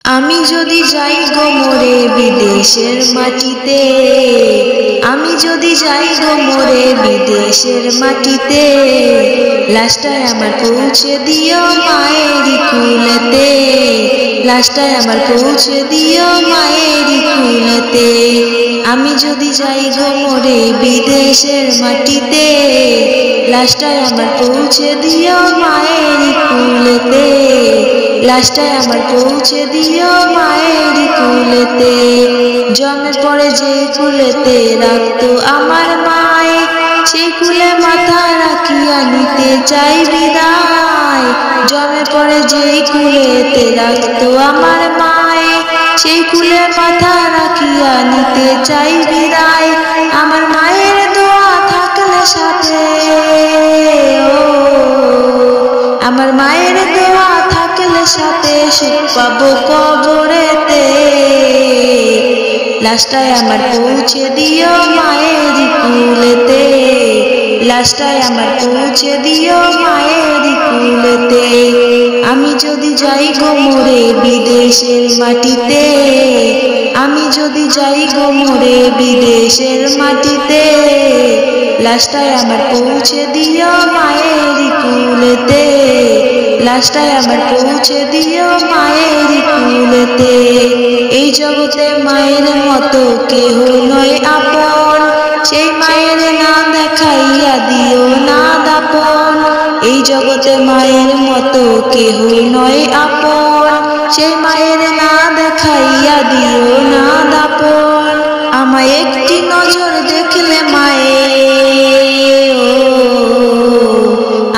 আমি যদি যাই গো মরে বিদেশের মাটিতে, আমি যদি যাই গো মরে বিদেশের মাটিতে, লাশটায় আমার পৌঁছে দিও মায়েরই কুলেতে, লাশটায় আমার পৌঁছে দিও মায়েরই কুলেতে। আমি যদি যাই গো মরে বিদেশের মাটিতে, লাশটায় আমার পৌঁছে দিও মায়েরই কুলেতে, লাশটায় আমার পৌঁছে দিও মায়েরই কুলেতে। জন্মের পরে যে কুলেতে রাখতো আমার মায়ে, সেই কুলে মাথা রাখিয়া নিতে চাই বিদায়। জন্মের পরে যে কুলেতে রাখতো আমার মায়ে, সেই কুলে মাথা রাখিয়া নিতে চাই বিদায়। আমার মায়ের দোয়া থাকলে সাথে, আমার মায়ের দোয়া থাকলে সাথে সুখ পাবো কবরেতে। লাশটায় আমার পৌঁছে দিও মায়েরই কুলেতে, লাশটায় আমার পৌঁছে দিও মায়েরই কুলেতে। আমি যদি যাই গো মরে বিদেশের মাটিতে, আমি যদি যাই গো মরে বিদেশের মাটিতে, লাশটায় আমার পৌঁছে দিও মায়েরই কুলেতে, লাশটায় আমার পৌঁছে দিও মায়েরই কুলেতে। এই জগতে মায়ের মতো কেহ নয় আপন, সেই মায়ের না দেখাইয়া দিও না দাপন। এই জগতে মায়ের মতো কেহ নয় আপন, সেই মায়ের না দেখাইয়া দিও না দাপন। আমায় একটি নজর দেখলে মায়ে,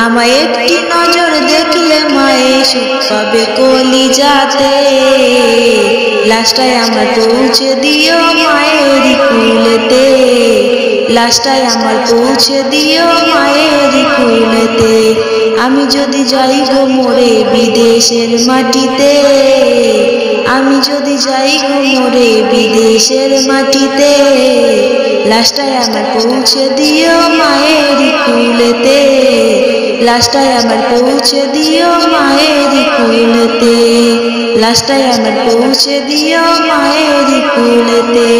আমায় একটি নজর দেখলে মায়ে সুখ পাবে কলিজাতে। লাশটায় আমার পৌঁছে দিও মায়েরই কুলেতে, লাশটায় আমার পৌঁছে দিও মায়েরই কুলেতে। আমি যদি যাই গো মরে বিদেশের মাটিতে, আমি যদি যাই গো মরে বিদেশের মাটিতে, লাশটায় আমার পৌঁছে দিও মায়েরই কুলেতে, লাশটায় আমার পৌঁছে দিও মায়েরই কুলেতে, লাশটায় আমার পৌঁছে দিও মায়েরই কুলেতে।